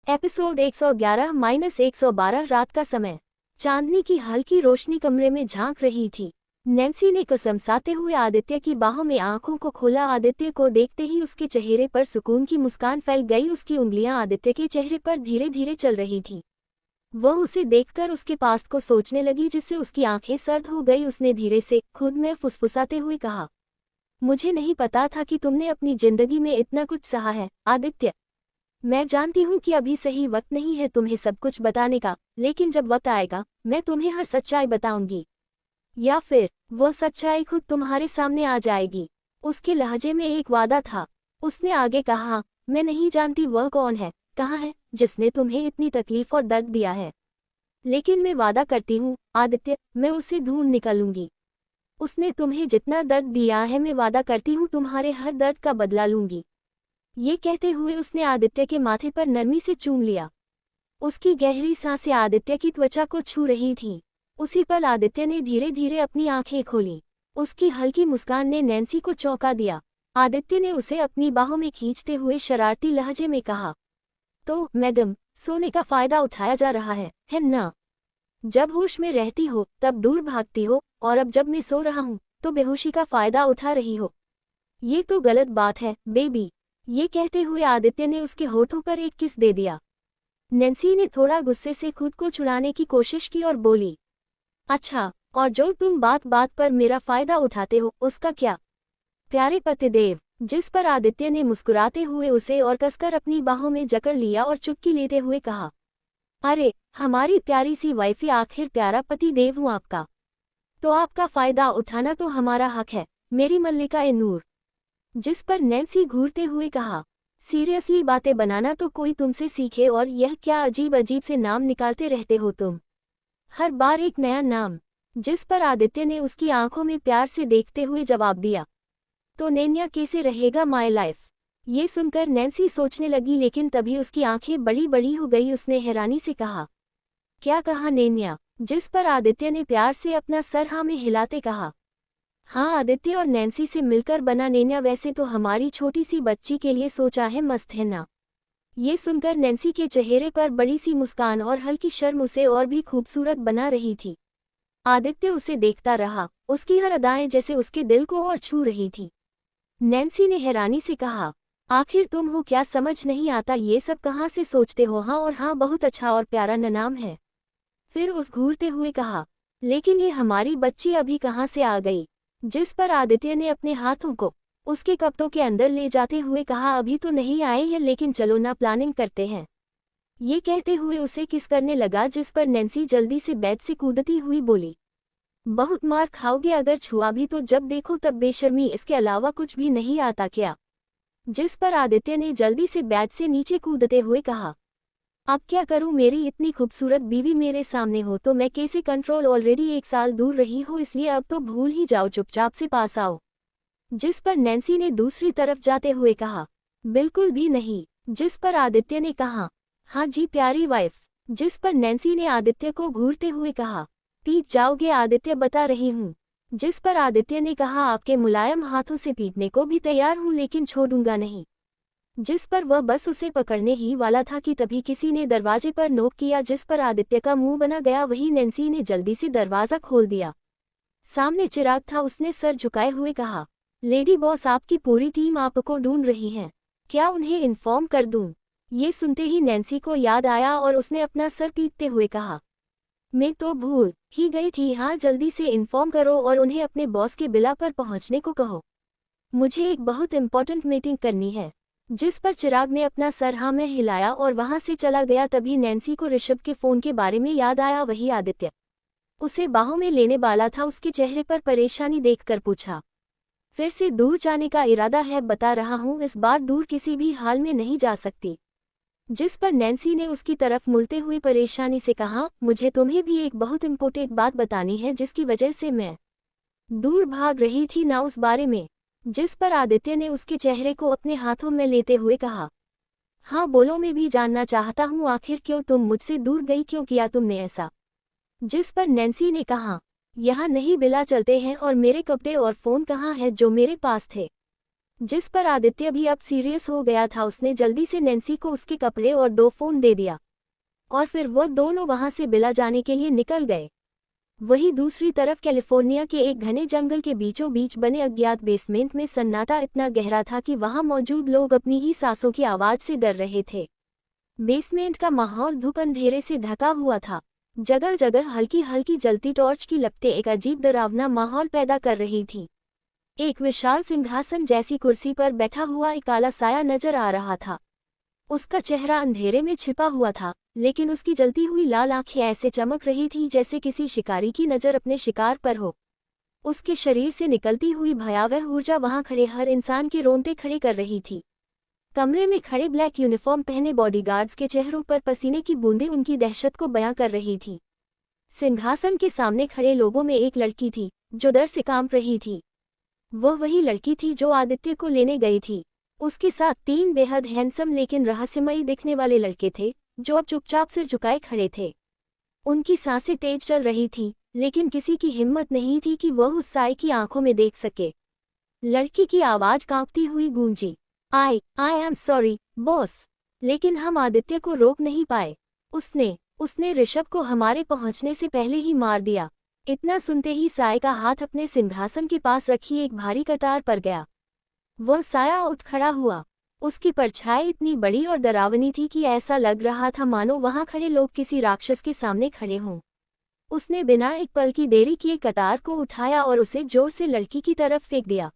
Episode 111-112 रात का समय। चांदनी की हल्की रोशनी कमरे में झांक रही थी। नैन्सी ने कसमसाते हुए आदित्य की बाहों में आंखों को खोला। आदित्य को देखते ही उसके चेहरे पर सुकून की मुस्कान फैल गई। उसकी उंगलियां आदित्य के चेहरे पर धीरे धीरे चल रही थी। वह उसे देखकर उसके पास्ट को सोचने लगी, जिससे उसकी आंखें सर्द हो गई। उसने धीरे से खुद में फुसफुसाते हुए कहा, मुझे नहीं पता था कि तुमने अपनी जिंदगी में इतना कुछ सहा है आदित्य। मैं जानती हूँ कि अभी सही वक्त नहीं है तुम्हें सब कुछ बताने का, लेकिन जब वक्त आएगा मैं तुम्हें हर सच्चाई बताऊंगी, या फिर वह सच्चाई खुद तुम्हारे सामने आ जाएगी। उसके लहजे में एक वादा था। उसने आगे कहा, मैं नहीं जानती वह कौन है, कहाँ है, जिसने तुम्हें इतनी तकलीफ और दर्द दिया है, लेकिन मैं वादा करती हूँ आदित्य, मैं उसे ढूंढ निकलूंगी। उसने तुम्हें जितना दर्द दिया है, मैं वादा करती हूँ तुम्हारे हर दर्द का बदला लूंगी। ये कहते हुए उसने आदित्य के माथे पर नरमी से चूम लिया। उसकी गहरी सांसें आदित्य की त्वचा को छू रही थीं। उसी पल आदित्य ने धीरे धीरे अपनी आंखें खोली। उसकी हल्की मुस्कान ने नैन्सी को चौंका दिया। आदित्य ने उसे अपनी बाहों में खींचते हुए शरारती लहजे में कहा, तो मैडम, सोने का फायदा उठाया जा रहा है ना? जब होश में रहती हो तब दूर भागती हो, और अब जब मैं सो रहा हूँ तो बेहोशी का फायदा उठा रही हो। ये तो गलत बात है बेबी। ये कहते हुए आदित्य ने उसके होठों पर एक किस दे दिया। नैन्सी ने थोड़ा गुस्से से खुद को छुड़ाने की कोशिश की और बोली, अच्छा, और जो तुम बात बात पर मेरा फायदा उठाते हो उसका क्या? प्यारे पतिदेव। जिस पर आदित्य ने मुस्कुराते हुए उसे और कसकर अपनी बाहों में जकड़ लिया और चुटकी लेते हुए कहा, अरे हमारी प्यारी सी वाइफी, आखिर प्यारा पतिदेव हूँ आपका, तो आपका फायदा उठाना तो हमारा हक है, मेरी मल्लिका ए नूर। जिस पर नैन्सी घूरते हुए कहा, सीरियसली बातें बनाना तो कोई तुमसे सीखे, और यह क्या अजीब अजीब से नाम निकालते रहते हो तुम, हर बार एक नया नाम। जिस पर आदित्य ने उसकी आंखों में प्यार से देखते हुए जवाब दिया, तो नैन्या कैसे रहेगा माय लाइफ। ये सुनकर नैन्सी सोचने लगी, लेकिन तभी उसकी आंखें बड़ी बड़ी हो गई। उसने हैरानी से कहा, क्या कहा नैन्या? जिस पर आदित्य ने प्यार से अपना सर हाँ में हिलाते कहा, हाँ, आदित्य और नैन्सी से मिलकर बना नैन्या, वैसे तो हमारी छोटी सी बच्ची के लिए सोचा है, मस्त है ना? ये सुनकर नैन्सी के चेहरे पर बड़ी सी मुस्कान और हल्की शर्म उसे और भी खूबसूरत बना रही थी। आदित्य उसे देखता रहा, उसकी हर अदाएं जैसे उसके दिल को और छू रही थी। नैन्सी ने हैरानी से कहा, आखिर तुम हो क्या, समझ नहीं आता ये सब कहाँ से सोचते हो? हाँ, और हाँ, बहुत अच्छा और प्यारा नाम है। फिर उस घूरते हुए कहा, लेकिन ये हमारी बच्ची अभी कहाँ से आ गई? जिस पर आदित्य ने अपने हाथों को उसके कपड़ों के अंदर ले जाते हुए कहा, अभी तो नहीं आए हैं, लेकिन चलो ना प्लानिंग करते हैं। ये कहते हुए उसे किस करने लगा, जिस पर नैन्सी जल्दी से बेड से कूदती हुई बोली, बहुत मार खाओगे अगर छुआ भी तो, जब देखो तब बेशर्मी, इसके अलावा कुछ भी नहीं आता क्या? जिस पर आदित्य ने जल्दी से बेड से नीचे कूदते हुए कहा, अब क्या करूं, मेरी इतनी खूबसूरत बीवी मेरे सामने हो तो मैं कैसे कंट्रोल, ऑलरेडी 1 साल दूर रही हो, इसलिए अब तो भूल ही जाओ, चुपचाप से पास आओ। जिस पर नैन्सी ने दूसरी तरफ जाते हुए कहा, बिल्कुल भी नहीं। जिस पर आदित्य ने कहा, हाँ जी प्यारी वाइफ। जिस पर नैन्सी ने आदित्य को घूरते हुए कहा, पीट जाओगे आदित्य, बता रही हूँ। जिस पर आदित्य ने कहा, आपके मुलायम हाथों से पीटने को भी तैयार हूँ, लेकिन छोड़ूंगा नहीं। जिस पर वह बस उसे पकड़ने ही वाला था कि तभी किसी ने दरवाजे पर नोक किया। जिस पर आदित्य का मुंह बना गया। वही नैन्सी ने जल्दी से दरवाजा खोल दिया। सामने चिराग था। उसने सर झुकाए हुए कहा, लेडी बॉस, आपकी पूरी टीम आपको ढूंढ रही है, क्या उन्हें इन्फॉर्म कर दूं? ये सुनते ही नैन्सी को याद आया और उसने अपना सर पीटते हुए कहा, मैं तो भूल ही गई थी, हाँ, जल्दी से इन्फॉर्म करो और उन्हें अपने बॉस के बिला पर पहुंचने को कहो, मुझे एक बहुत इंपॉर्टेंट मीटिंग करनी है। जिस पर चिराग ने अपना सर हाँ में हिलाया और वहां से चला गया। तभी नैन्सी को ऋषभ के फोन के बारे में याद आया। वही आदित्य उसे बाहों में लेने वाला था। उसके चेहरे पर परेशानी देखकर पूछा, फिर से दूर जाने का इरादा है? बता रहा हूँ, इस बार दूर किसी भी हाल में नहीं जा सकती। जिस पर नैन्सी ने उसकी तरफ मुड़ते हुए परेशानी से कहा, मुझे तुम्हें भी एक बहुत इंपॉर्टेंट बात बतानी है, जिसकी वजह से मैं दूर भाग रही थी ना, उस बारे में। जिस पर आदित्य ने उसके चेहरे को अपने हाथों में लेते हुए कहा, हाँ बोलो, मैं भी जानना चाहता हूँ, आखिर क्यों तुम मुझसे दूर गई, क्यों किया तुमने ऐसा? जिस पर नैन्सी ने कहा, यहाँ नहीं बिला चलते हैं, और मेरे कपड़े और फोन कहाँ है जो मेरे पास थे? जिस पर आदित्य भी अब सीरियस हो गया था। उसने जल्दी से नैन्सी को उसके कपड़े और 2 फोन दे दिया और फिर वो दोनों वहां से बिला जाने के लिए निकल गए। वहीं दूसरी तरफ कैलिफोर्निया के एक घने जंगल के बीचों बीच बने अज्ञात बेसमेंट में सन्नाटा इतना गहरा था कि वहां मौजूद लोग अपनी ही सांसों की आवाज से डर रहे थे। बेसमेंट का माहौल धूप अंधेरे से ढका हुआ था। जगह जगह हल्की हल्की जलती टॉर्च की लपटें एक अजीब डरावना माहौल पैदा कर रही थी। एक विशाल सिंहासन जैसी कुर्सी पर बैठा हुआ एक काला साया नजर आ रहा था। उसका चेहरा अंधेरे में छिपा हुआ था, लेकिन उसकी जलती हुई लाल आंखें ऐसे चमक रही थी जैसे किसी शिकारी की नजर अपने शिकार पर हो। उसके शरीर से निकलती हुई भयावह ऊर्जा वहां खड़े हर इंसान के रोंगटे खड़े कर रही थी। कमरे में खड़े ब्लैक यूनिफॉर्म पहने बॉडीगार्ड्स के चेहरों पर पसीने की बूंदें उनकी दहशत को बयां कर रही थी। सिंहासन के सामने खड़े लोगों में एक लड़की थी जो डर से कांप रही थी। वह वही लड़की थी जो आदित्य को लेने गई थी। उसके साथ 3 बेहद हैंडसम लेकिन रहस्यमयी दिखने वाले लड़के थे जो अब चुपचाप सिर झुकाए खड़े थे। उनकी सांसें तेज चल रही थी, लेकिन किसी की हिम्मत नहीं थी कि वह उस साए की आंखों में देख सके। लड़की की आवाज कांपती हुई गूंजी, आई एम सॉरी बॉस। लेकिन हम आदित्य को रोक नहीं पाए। उसने ऋषभ को हमारे पहुंचने से पहले ही मार दिया। इतना सुनते ही साए का हाथ अपने सिंहासन के पास रखी एक भारी कतार पर गया। वह साया उठ खड़ा हुआ। उसकी परछाई इतनी बड़ी और डरावनी थी कि ऐसा लग रहा था मानो वहां खड़े लोग किसी राक्षस के सामने खड़े हों। उसने बिना एक पल की देरी किए कतार को उठाया और उसे जोर से लड़की की तरफ फेंक दिया।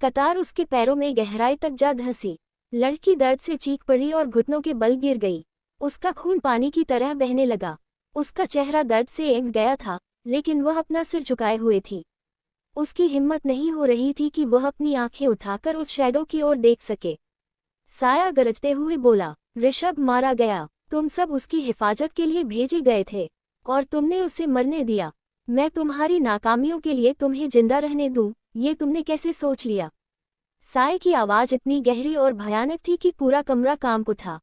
कतार उसके पैरों में गहराई तक जा धंसी। लड़की दर्द से चीख पड़ी और घुटनों के बल गिर गई। उसका खून पानी की तरह बहने लगा। उसका चेहरा दर्द से ऐंठ गया था, लेकिन वह अपना सिर झुकाए हुए थी। उसकी हिम्मत नहीं हो रही थी कि वह अपनी आंखें उठाकर उस शैडो की ओर देख सके। साया गरजते हुए बोला, ऋषभ मारा गया। तुम सब उसकी हिफाजत के लिए भेजे गए थे और तुमने उसे मरने दिया। मैं तुम्हारी नाकामियों के लिए तुम्हें जिंदा रहने दूं, ये तुमने कैसे सोच लिया? साए की आवाज इतनी गहरी और भयानक थी कि पूरा कमरा कांप उठा।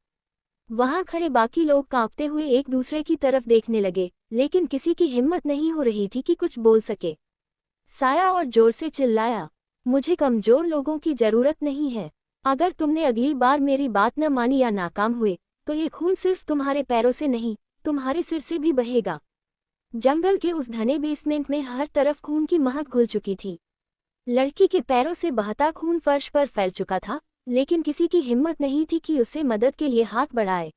वहां खड़े बाकी लोग कांपते हुए एक दूसरे की तरफ देखने लगे, लेकिन किसी की हिम्मत नहीं हो रही थी कि कुछ बोल सके। साया और जोर से चिल्लाया, मुझे कमजोर लोगों की जरूरत नहीं है। अगर तुमने अगली बार मेरी बात न मानी या नाकाम हुए, तो ये खून सिर्फ तुम्हारे पैरों से नहीं, तुम्हारे सिर से भी बहेगा। जंगल के उस घने बेसमेंट में हर तरफ खून की महक घुल चुकी थी। लड़की के पैरों से बहता खून फर्श पर फैल चुका था, लेकिन किसी की हिम्मत नहीं थी कि उसे मदद के लिए हाथ बढ़ाए।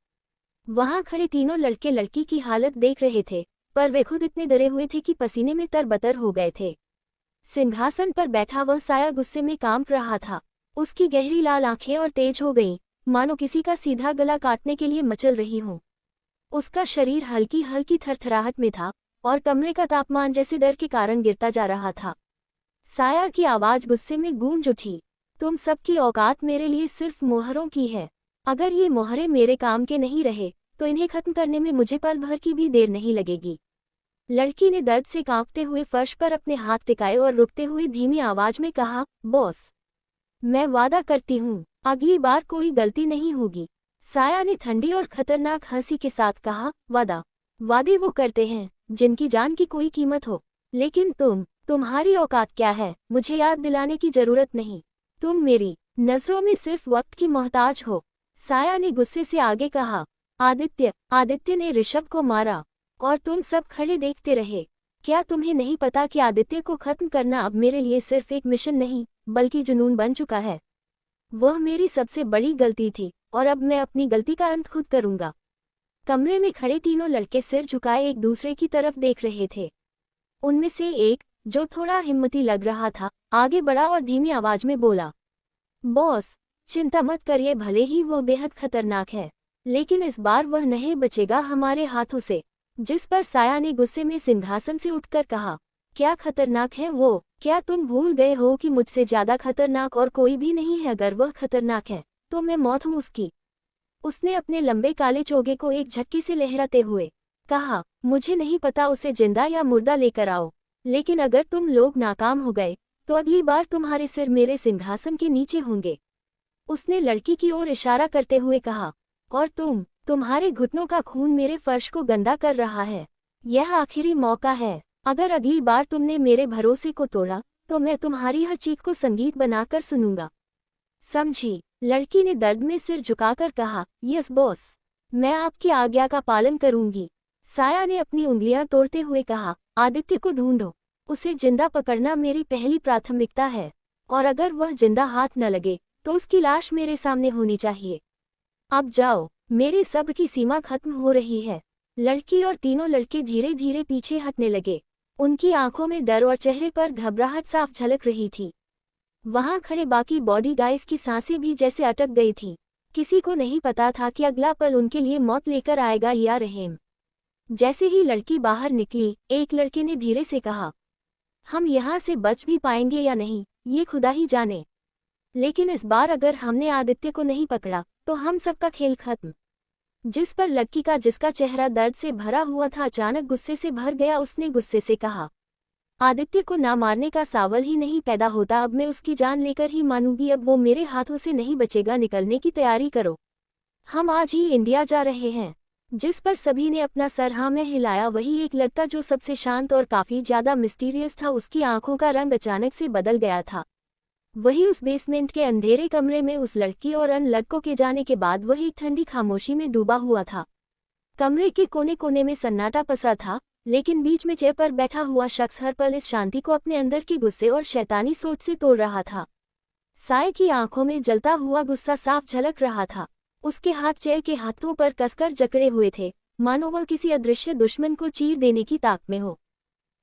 वहां खड़े तीनों लड़के लड़की की हालत देख रहे थे, पर वे खुद इतने डरे हुए थे कि पसीने में तरबतर हो गए थे। सिंहासन पर बैठा वह साया गुस्से में कांप रहा था। उसकी गहरी लाल आंखें और तेज हो गईं, मानो किसी का सीधा गला काटने के लिए मचल रही हों। उसका शरीर हल्की हल्की थरथराहट में था और कमरे का तापमान जैसे डर के कारण गिरता जा रहा था। साया की आवाज गुस्से में गूंज उठी, तुम सबकी औकात मेरे लिए सिर्फ मोहरों की है। अगर ये मोहरे मेरे काम के नहीं रहे, तो इन्हें खत्म करने में मुझे पल भर की भी देर नहीं लगेगी। लड़की ने दर्द से कांपते हुए फर्श पर अपने हाथ टिकाए और रुकते हुए धीमी आवाज में कहा, बॉस, मैं वादा करती हूँ, अगली बार कोई गलती नहीं होगी। साया ने ठंडी और खतरनाक हंसी के साथ कहा, वादे वो करते हैं जिनकी जान की कोई कीमत हो, लेकिन तुम्हारी औकात क्या है, मुझे याद दिलाने की जरूरत नहीं। तुम मेरी नजरों में सिर्फ वक्त की मोहताज हो। साया ने गुस्से से आगे कहा, आदित्य ने ऋषभ को मारा और तुम सब खड़े देखते रहे। क्या तुम्हें नहीं पता कि आदित्य को खत्म करना अब मेरे लिए सिर्फ एक मिशन नहीं, बल्कि जुनून बन चुका है। वह मेरी सबसे बड़ी गलती थी और अब मैं अपनी गलती का अंत खुद करूंगा। कमरे में खड़े तीनों लड़के सिर झुकाए एक दूसरे की तरफ देख रहे थे। उनमें से एक, जो थोड़ा हिम्मती लग रहा था, आगे बढ़ा और धीमी आवाज में बोला, बॉस, चिंता मत करिए, भले ही वो बेहद खतरनाक है, लेकिन इस बार वह नहीं बचेगा हमारे हाथों से। जिस पर साया ने गुस्से में सिंहासन से उठकर कहा, क्या खतरनाक है वो? क्या तुम भूल गए हो कि मुझसे ज्यादा खतरनाक और कोई भी नहीं है? अगर वह खतरनाक है, तो मैं मौत हूँ उसकी। उसने अपने लंबे काले चोगे को एक झटके से लहराते हुए कहा, मुझे नहीं पता उसे जिंदा या मुर्दा लेकर आओ, लेकिन अगर तुम लोग नाकाम हो गए, तो अगली बार तुम्हारे सिर मेरे सिंहासन के नीचे होंगे। उसने लड़की की ओर इशारा करते हुए कहा, और तुम्हारे घुटनों का खून मेरे फर्श को गंदा कर रहा है। यह आखिरी मौका है। अगर अगली बार तुमने मेरे भरोसे को तोड़ा, तो मैं तुम्हारी हर चीख को संगीत बनाकर सुनूंगा। समझी? लड़की ने दर्द में सिर झुकाकर कहा, यस बॉस, मैं आपकी आज्ञा का पालन करूंगी। साया ने अपनी उंगलियां तोड़ते हुए कहा, आदित्य को ढूंढो, उसे जिंदा पकड़ना मेरी पहली प्राथमिकता है, और अगर वह जिंदा हाथ न लगे तो उसकी लाश मेरे सामने होनी चाहिए। अब जाओ, मेरे सब्र की सीमा खत्म हो रही है। लड़की और तीनों लड़के धीरे धीरे पीछे हटने लगे। उनकी आंखों में डर और चेहरे पर घबराहट साफ झलक रही थी। वहां खड़े बाकी बॉडी गार्ड्स की सांसें भी जैसे अटक गई थीं। किसी को नहीं पता था कि अगला पल उनके लिए मौत लेकर आएगा या रहम। जैसे ही लड़की बाहर निकली, एक लड़के ने धीरे से कहा, हम यहाँ से बच भी पाएंगे या नहीं, ये खुदा ही जाने। लेकिन इस बार अगर हमने आदित्य को नहीं पकड़ा तो हम सबका खेल खत्म। जिस पर लड़की का जिसका चेहरा दर्द से भरा हुआ था अचानक गुस्से से भर गया। उसने गुस्से से कहा, आदित्य को ना मारने का सवाल ही नहीं पैदा होता। अब मैं उसकी जान लेकर ही मानूंगी। अब वो मेरे हाथों से नहीं बचेगा। निकलने की तैयारी करो, हम आज ही इंडिया जा रहे हैं। जिस पर सभी ने अपना सर हाँ में हिलाया। वही एक लड़का जो सबसे शांत और काफी ज्यादा मिस्टीरियस था, उसकी आंखों का रंग अचानक से बदल गया था। वही उस बेसमेंट के अंधेरे कमरे में उस लड़की और अन्य लड़कों के जाने के बाद वही ठंडी खामोशी में डूबा हुआ था। कमरे के कोने कोने में सन्नाटा पसरा था, लेकिन बीच में चेयर पर बैठा हुआ शख्स हर पल इस शांति को अपने अंदर के गुस्से और शैतानी सोच से तोड़ रहा था। साय की आंखों में जलता हुआ गुस्सा साफ झलक रहा था। उसके हाथ चेयर के हाथों पर कसकर जकड़े हुए थे, मानो वह किसी अदृश्य दुश्मन को चीर देने की ताक में हो।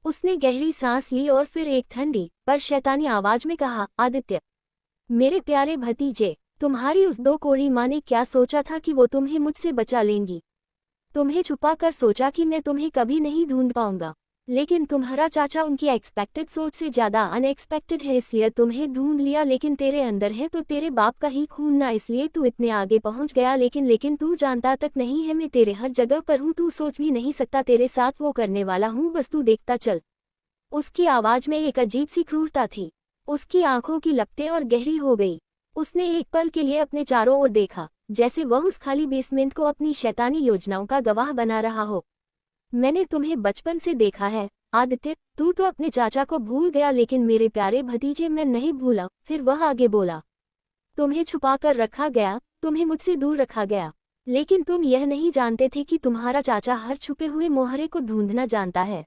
उसने गहरी सांस ली और फिर एक ठंडी पर शैतानी आवाज में कहा, आदित्य, मेरे प्यारे भतीजे, तुम्हारी उस दो कोड़ी माँ ने क्या सोचा था कि वो तुम्हें मुझसे बचा लेंगी। तुम्हें छुपा कर सोचा कि मैं तुम्हें कभी नहीं ढूंढ पाऊंगा, लेकिन तुम्हारा चाचा उनकी एक्सपेक्टेड सोच से ज्यादा अनएक्सपेक्टेड है, इसलिए तुम्हें ढूंढ लिया। लेकिन तेरे अंदर है तो तेरे बाप का ही खून ना, इसलिए तू इतने आगे पहुंच गया। लेकिन तू जानता तक नहीं है मैं तेरे हर जगह पर हूँ। तू सोच भी नहीं सकता तेरे साथ वो करने वाला हूँ, बस तू देखता चल। उसकी आवाज में एक अजीब सी क्रूरता थी। उसकी आंखों की लपटें और गहरी हो गई। उसने एक पल के लिए अपने चारों ओर देखा, जैसे वह उस खाली बेसमेंट को अपनी शैतानी योजनाओं का गवाह बना रहा हो। मैंने तुम्हें बचपन से देखा है आदित्य, तू तो अपने चाचा को भूल गया, लेकिन मेरे प्यारे भतीजे मैं नहीं भूला। फिर वह आगे बोला, तुम्हें छुपा कर रखा गया, तुम्हें मुझसे दूर रखा गया, लेकिन तुम यह नहीं जानते थे कि तुम्हारा चाचा हर छुपे हुए मोहरे को ढूंढना जानता है।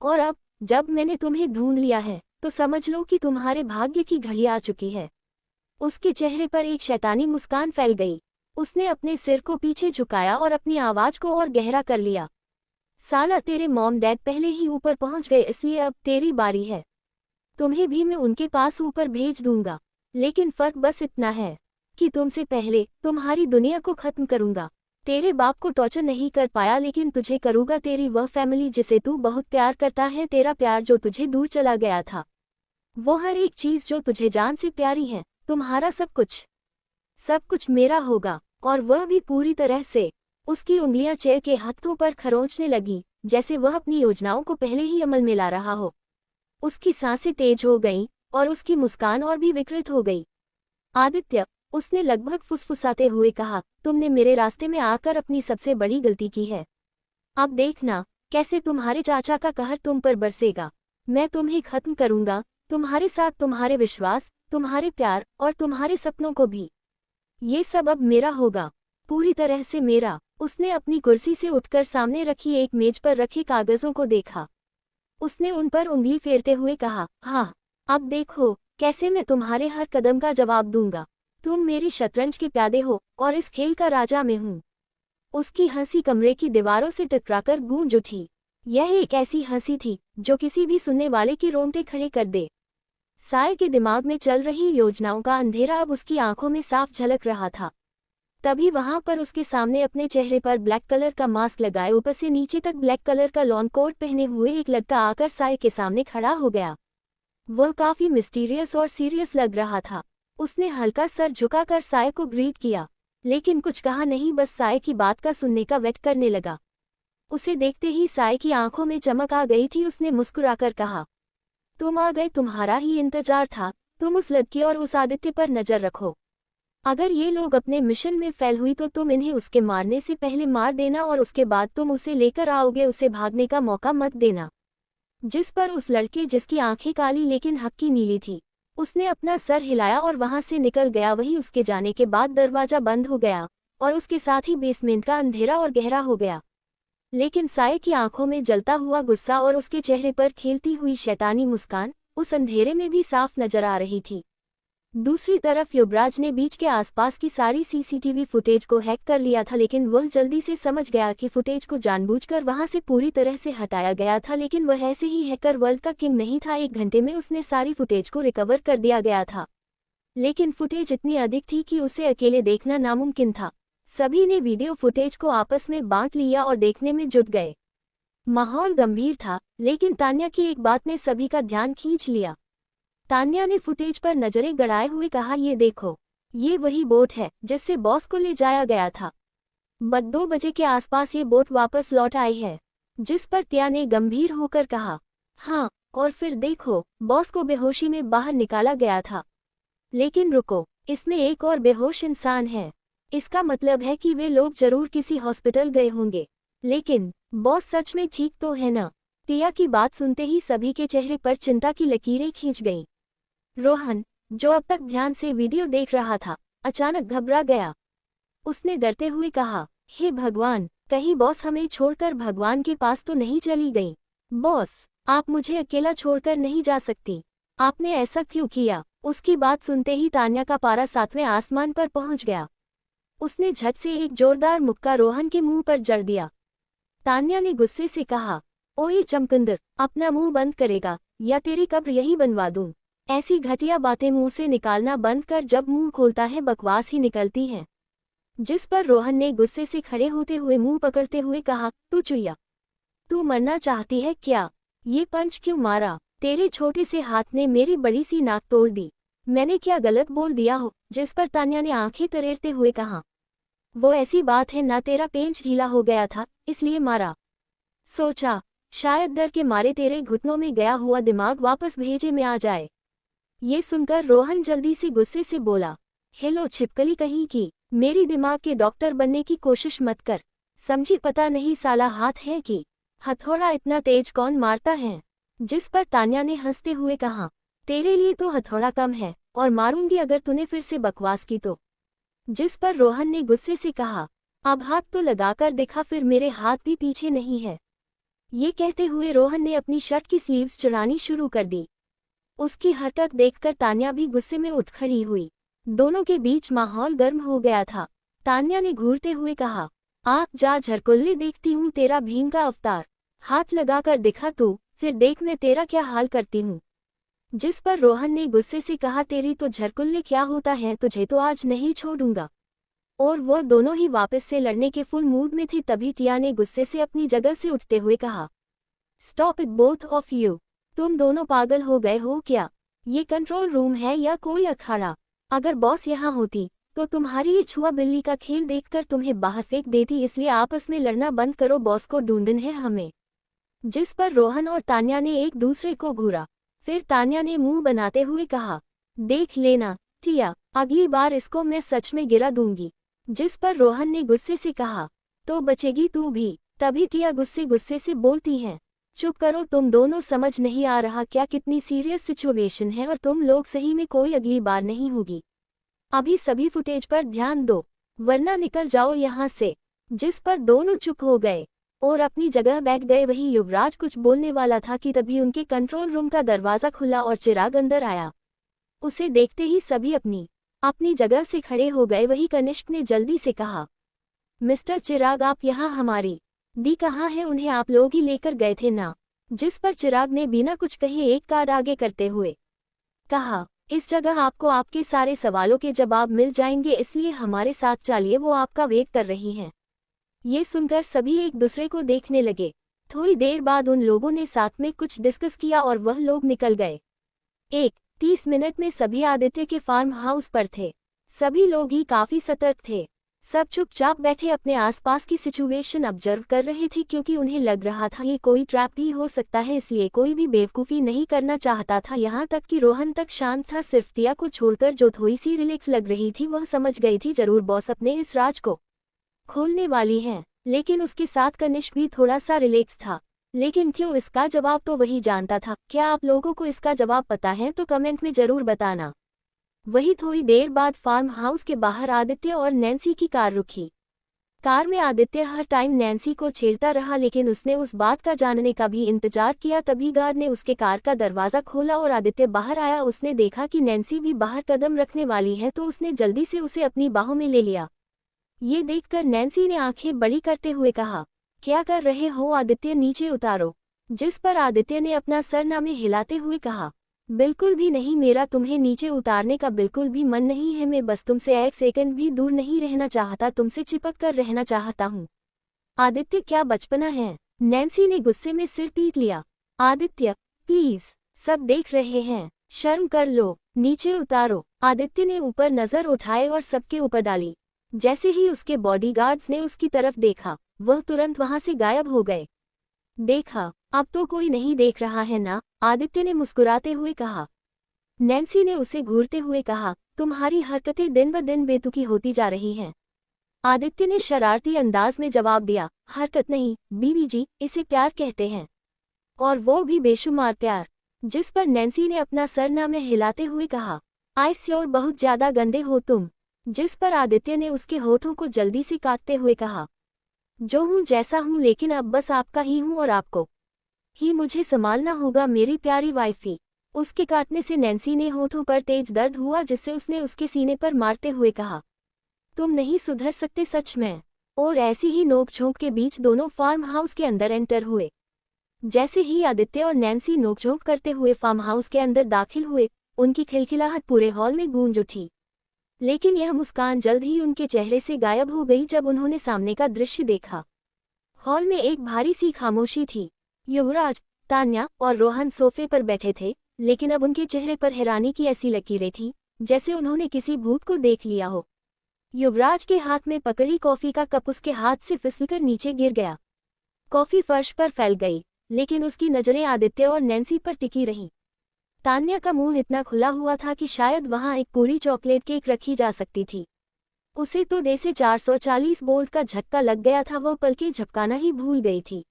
और अब जब मैंने तुम्हें ढूंढ लिया है तो समझ लो कि तुम्हारे भाग्य की घड़ी आ चुकी है। उसके चेहरे पर एक शैतानी मुस्कान फैल गई। उसने अपने सिर को पीछे झुकाया और अपनी आवाज को और गहरा कर लिया, साला तेरे मॉम डैड पहले ही ऊपर पहुंच गए, इसलिए अब तेरी बारी है। तुम्हें भी मैं उनके पास ऊपर भेज दूंगा, लेकिन फर्क बस इतना है कि तुमसे पहले तुम्हारी दुनिया को खत्म करूंगा। तेरे बाप को टॉर्चर नहीं कर पाया, लेकिन तुझे करूंगा। तेरी वह फैमिली जिसे तू बहुत प्यार करता है, तेरा प्यार जो तुझे दूर चला गया था, वो हर एक चीज जो तुझे जान से प्यारी है, तुम्हारा सब कुछ मेरा होगा, और वह भी पूरी तरह से। उसकी उंगलियां चेयर के हाथों पर खरोंचने लगी, जैसे वह अपनी योजनाओं को पहले ही अमल में ला रहा हो। उसकी सांसें तेज हो गईं और उसकी मुस्कान और भी विकृत हो गई। आदित्य, उसने लगभग फुसफुसाते हुए कहा, तुमने मेरे रास्ते में आकर अपनी सबसे बड़ी गलती की है। अब देखना कैसे तुम्हारे चाचा का कहर तुम पर बरसेगा। मैं तुम्हें खत्म करूंगा, तुम्हारे साथ तुम्हारे विश्वास, तुम्हारे प्यार और तुम्हारे सपनों को भी। ये सब अब मेरा होगा, पूरी तरह से मेरा। उसने अपनी कुर्सी से उठकर सामने रखी एक मेज पर रखे कागजों को देखा। उसने उन पर उंगली फेरते हुए कहा, हाँ, अब देखो कैसे मैं तुम्हारे हर कदम का जवाब दूंगा। तुम मेरी शतरंज के प्यादे हो और इस खेल का राजा मैं हूँ। उसकी हंसी कमरे की दीवारों से टकराकर गूंज उठी। यह एक ऐसी हंसी थी जो किसी भी सुनने वाले के रोंगटे खड़े कर दे। साय के दिमाग में चल रही योजनाओं का अंधेरा अब उसकी आंखों में साफ झलक रहा था। तभी वहां पर उसके सामने अपने चेहरे पर ब्लैक कलर का मास्क लगाए ऊपर से नीचे तक ब्लैक कलर का लॉन कोट पहने हुए एक लड़का आकर साय के सामने खड़ा हो गया। वह काफी मिस्टीरियस और सीरियस लग रहा था। उसने हल्का सर झुकाकर साय को ग्रीट किया, लेकिन कुछ कहा नहीं, बस साय की बात का सुनने का वेट करने लगा। उसे देखते ही साय की आंखों में चमक आ गई थी। उसने मुस्कुराकर कहा, तुम आ गए, तुम्हारा ही इंतजार था। तुम उस लड़की और उस आदित्य पर नजर रखो। अगर ये लोग अपने मिशन में फेल हुई तो तुम इन्हें उसके मारने से पहले मार देना, और उसके बाद तुम उसे लेकर आओगे। उसे भागने का मौका मत देना। जिस पर उस लड़के, जिसकी आंखें काली लेकिन हक्की नीली थी, उसने अपना सर हिलाया और वहां से निकल गया। वहीं उसके जाने के बाद दरवाजा बंद हो गया और उसके साथ ही बेसमेंट का अंधेरा और गहरा हो गया। लेकिन साये की आंखों में जलता हुआ गुस्सा और उसके चेहरे पर खेलती हुई शैतानी मुस्कान उस अंधेरे में भी साफ नजर आ रही थी। दूसरी तरफ युवराज ने बीच के आसपास की सारी सीसीटीवी फुटेज को हैक कर लिया था, लेकिन वह जल्दी से समझ गया कि फुटेज को जानबूझकर वहां से पूरी तरह से हटाया गया था। लेकिन वह ऐसे ही हैकर वर्ल्ड का किंग नहीं था। 1 घंटे में उसने सारी फुटेज को रिकवर कर दिया गया था, लेकिन फुटेज इतनी अधिक थी कि उसे अकेले देखना नामुमकिन था। सभी ने वीडियो फुटेज को आपस में बांट लिया और देखने में जुट गए। माहौल गंभीर था, लेकिन तान्या की एक बात ने सभी का ध्यान खींच लिया। तान्या ने फुटेज पर नजरें गड़ाए हुए कहा, ये देखो, ये वही बोट है जिससे बॉस को ले जाया गया था। 2 बजे के आसपास ये बोट वापस लौट आई है। जिस पर टिया ने गंभीर होकर कहा, हाँ, और फिर देखो, बॉस को बेहोशी में बाहर निकाला गया था। लेकिन रुको, इसमें एक और बेहोश इंसान है। इसका मतलब है कि वे लोग जरूर किसी हॉस्पिटल गए होंगे। लेकिन बॉस सच में ठीक तो है ना? टिया की बात सुनते ही सभी के चेहरे पर चिंता की लकीरें खींच गईं। रोहन, जो अब तक ध्यान से वीडियो देख रहा था, अचानक घबरा गया। उसने डरते हुए कहा, हे भगवान, कहीं बॉस हमें छोड़कर भगवान के पास तो नहीं चली गई। बॉस, आप मुझे अकेला छोड़कर नहीं जा सकती। आपने ऐसा क्यों किया? उसकी बात सुनते ही तान्या का पारा 7वें आसमान पर पहुंच गया। उसने झट से एक जोरदार मुक्का रोहन के मुंह पर जड़ दिया। तान्या ने गुस्से से कहा, ओए चमकंदर, अपना मुंह बंद करेगा या तेरी कब्र यही बनवा दूं। ऐसी घटिया बातें मुंह से निकालना बंद कर, जब मुंह खोलता है बकवास ही निकलती है। जिस पर रोहन ने गुस्से से खड़े होते हुए मुंह पकड़ते हुए कहा, तू चुईया, तू मरना चाहती है क्या? ये पंच क्यों मारा? तेरे छोटे से हाथ ने मेरी बड़ी सी नाक तोड़ दी। मैंने क्या गलत बोल दिया हो? जिस पर तान्या ने आंखें तरेरते हुए कहा, वो ऐसी बात है ना, तेरा पेंच ढीला हो गया था इसलिए मारा। सोचा शायद डर के मारे तेरे घुटनों में गया हुआ दिमाग वापस भेजे में आ जाए। ये सुनकर रोहन जल्दी से गुस्से से बोला, हेलो छिपकली कहीं की, मेरी दिमाग के डॉक्टर बनने की कोशिश मत कर, समझी? पता नहीं साला हाथ है कि हथौड़ा इतना तेज कौन मारता है? जिस पर तान्या ने हंसते हुए कहा, तेरे लिए तो हथौड़ा कम है और मारूंगी अगर तूने फिर से बकवास की तो। जिस पर रोहन ने गुस्से से कहा, अब हाथ तो लगाकर दिखा, फिर मेरे हाथ भी पीछे नहीं है। ये कहते हुए रोहन ने अपनी शर्ट की स्लीव्स चुरानी शुरू कर दी। उसकी हरकत देखकर तान्या भी गुस्से में उठ खड़ी हुई। दोनों के बीच माहौल गर्म हो गया था। तान्या ने घूरते हुए कहा, आ जा झरकुल्ले, देखती हूँ तेरा भीम का अवतार। हाथ लगाकर दिखा तू, फिर देख मैं तेरा क्या हाल करती हूँ। जिस पर रोहन ने गुस्से से कहा, तेरी तो झरकुल्ले क्या होता है, तुझे तो आज नहीं छोड़ूंगा। और वो दोनों ही वापस से लड़ने के फुल मूड में थे। तभी टिया ने गुस्से से अपनी जगह से उठते हुए कहा, stop it both of you, तुम दोनों पागल हो गए हो क्या? ये कंट्रोल रूम है या कोई अखाड़ा? अगर बॉस यहाँ होती तो तुम्हारी ये छुआ बिल्ली का खेल देखकर तुम्हें बाहर फेंक देती, इसलिए आपस में लड़ना बंद करो, बॉस को ढूंढना है हमें। जिस पर रोहन और तान्या ने एक दूसरे को घूरा। फिर तान्या ने मुंह बनाते हुए कहा, देख लेना टिया, अगली बार इसको मैं सच में गिरा दूंगी। जिस पर रोहन ने गुस्से से कहा, तो बचेगी तू भी। तभी टिया गुस्से से बोलती है, चुप करो तुम दोनों, समझ नहीं आ रहा क्या कितनी सीरियस सिचुएशन है और तुम लोग सही में कोई अगली बार नहीं होगी। अभी सभी फुटेज पर ध्यान दो वरना निकल जाओ यहाँ से। जिस पर दोनों चुप हो गए और अपनी जगह बैठ गए। वही युवराज कुछ बोलने वाला था कि तभी उनके कंट्रोल रूम का दरवाजा खुला और चिराग अंदर आया। उसे देखते ही सभी अपनी जगह से खड़े हो गए। वही कनिष्क ने जल्दी से कहा, मिस्टर चिराग, आप यहाँ हमारी दी कहाँ है? उन्हें आप लोग ही लेकर गए थे ना? जिस पर चिराग ने बिना कुछ कहे एक कार्ड आगे करते हुए कहा, इस जगह आपको आपके सारे सवालों के जवाब मिल जाएंगे, इसलिए हमारे साथ चलिए, वो आपका वेट कर रही हैं। ये सुनकर सभी एक दूसरे को देखने लगे। थोड़ी देर बाद उन लोगों ने साथ में कुछ डिस्कस किया और वह लोग निकल गए। 30 मिनट में सभी आदित्य के फार्म हाउस पर थे। सभी लोग ही काफी सतर्क थे। सब चुपचाप बैठे अपने आसपास की सिचुएशन ऑब्जर्व कर रहे थे, क्योंकि उन्हें लग रहा था ये कोई ट्रैप भी हो सकता है, इसलिए कोई भी बेवकूफ़ी नहीं करना चाहता था। यहाँ तक कि रोहन तक शांत था, सिर्फ टिया को छोड़कर जो थोड़ी सी रिलैक्स लग रही थी। वह समझ गई थी जरूर बॉस अपने इस राज को खोलने वाली है। लेकिन उसके साथ कनिष्क भी थोड़ा सा रिलैक्स था। लेकिन क्यों, इसका जवाब तो वही जानता था। क्या आप लोगों को इसका जवाब पता है तो कमेंट में जरूर बताना। वही थोड़ी देर बाद फार्म हाउस के बाहर आदित्य और नैन्सी की कार रुकी। कार में आदित्य हर टाइम नैन्सी को छेड़ता रहा, लेकिन उसने उस बात का जानने का भी इंतजार किया। तभी गार्ड ने उसके कार का दरवाजा खोला और आदित्य बाहर आया। उसने देखा कि नैन्सी भी बाहर कदम रखने वाली है तो उसने जल्दी से उसे अपनी बाहों में ले लिया। ये देखकर नैन्सी ने आंखें बड़ी करते हुए कहा, क्या कर रहे हो आदित्य, नीचे उतारो। जिस पर आदित्य ने अपना सरनामे हिलाते हुए कहा, बिल्कुल भी नहीं, मेरा तुम्हें नीचे उतारने का बिल्कुल भी मन नहीं है। मैं बस तुमसे एक सेकंड भी दूर नहीं रहना चाहता, तुमसे चिपक कर रहना चाहता हूँ। आदित्य क्या बचपना है। नैन्सी ने गुस्से में सिर पीट लिया। आदित्य प्लीज, सब देख रहे हैं, शर्म कर लो, नीचे उतारो। आदित्य ने ऊपर नजर उठाए और सबके ऊपर डाली। जैसे ही उसके बॉडीगार्ड्स ने उसकी तरफ देखा, वह तुरंत वहां से गायब हो गए। देखा, अब तो कोई नहीं देख रहा है ना, आदित्य ने मुस्कुराते हुए कहा। नैन्सी ने उसे घूरते हुए कहा, तुम्हारी हरकतें दिन ब दिन बेतुकी होती जा रही हैं। आदित्य ने शरारती अंदाज में जवाब दिया, हरकत नहीं बीवी जी, इसे प्यार कहते हैं, और वो भी बेशुमार प्यार। जिस पर नैन्सी ने अपना सरनामे हिलाते हुए कहा, आई श्योर, बहुत ज्यादा गंदे हो तुम। जिस पर आदित्य ने उसके होठों को जल्दी से काटते हुए कहा, जो हूँ जैसा हूँ, लेकिन अब बस आपका ही हूँ और आपको ही मुझे संभालना होगा मेरी प्यारी वाइफी। उसके काटने से नैन्सी ने होठों पर तेज दर्द हुआ, जिससे उसने उसके सीने पर मारते हुए कहा, तुम नहीं सुधर सकते सच में। और ऐसी ही नोकझोंक के बीच दोनों फार्म हाउस के अंदर एंटर हुए। जैसे ही आदित्य और नैन्सी नोकझोंक करते हुए फार्म हाउस के अंदर दाखिल हुए, उनकी खिलखिलाहट पूरे हॉल में गूंज उठी। लेकिन यह मुस्कान जल्द ही उनके चेहरे से गायब हो गई जब उन्होंने सामने का दृश्य देखा। हॉल में एक भारी सी खामोशी थी। युवराज, तान्या और रोहन सोफे पर बैठे थे, लेकिन अब उनके चेहरे पर हैरानी की ऐसी लकीरें थीं जैसे उन्होंने किसी भूत को देख लिया हो। युवराज के हाथ में पकड़ी कॉफी का कप उसके हाथ से फिसलकर नीचे गिर गया। कॉफी फर्श पर फैल गई, लेकिन उसकी नजरें आदित्य और नैन्सी पर टिकी रहीं। तान्या का मुंह इतना खुला हुआ था कि शायद वहां एक पूरी चॉकलेट केक रखी जा सकती थी। उसे तो जैसे 440 वोल्ट का झटका लग गया था, वो पलकें झपकाना ही भूल गई थी।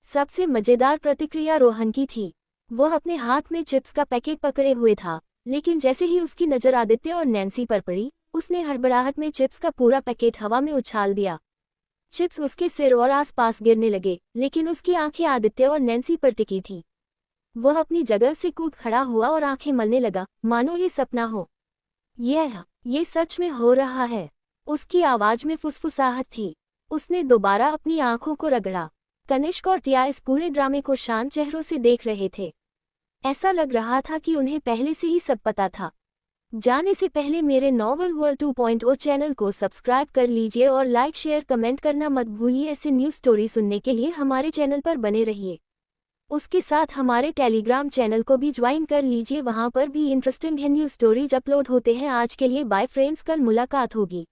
सबसे मजेदार प्रतिक्रिया रोहन की थी। वह अपने हाथ में चिप्स का पैकेट पकड़े हुए था, लेकिन जैसे ही उसकी नजर आदित्य और नैन्सी पर पड़ी, उसने हड़बड़ाहट में चिप्स का पूरा पैकेट हवा में उछाल दिया। चिप्स उसके सिर और आसपास गिरने लगे, लेकिन उसकी आंखें आदित्य और नैन्सी पर टिकी थी। वह अपनी जगह से कूद खड़ा हुआ और आंखें मलने लगा, मानो ये सपना हो। ये सच में हो रहा है। उसकी आवाज में फुसफुसाहट थी। उसने दोबारा अपनी आंखों को रगड़ा। कनिष्क और टिया इस पूरे ड्रामे को शांत चेहरों से देख रहे थे। ऐसा लग रहा था कि उन्हें पहले से ही सब पता था। जाने से पहले मेरे नॉवल वर्ल्ड 2.0 चैनल को सब्सक्राइब कर लीजिए और लाइक शेयर कमेंट करना मत भूलिए। ऐसे न्यूज़ स्टोरी सुनने के लिए हमारे चैनल पर बने रहिए। उसके साथ हमारे टेलीग्राम चैनल को भी ज्वाइन कर लीजिए, वहां पर भी इंटरेस्टिंग न्यूज़ स्टोरीज अपलोड होते हैं। आज के लिए बाय फ्रेंड्स, कल मुलाकात होगी।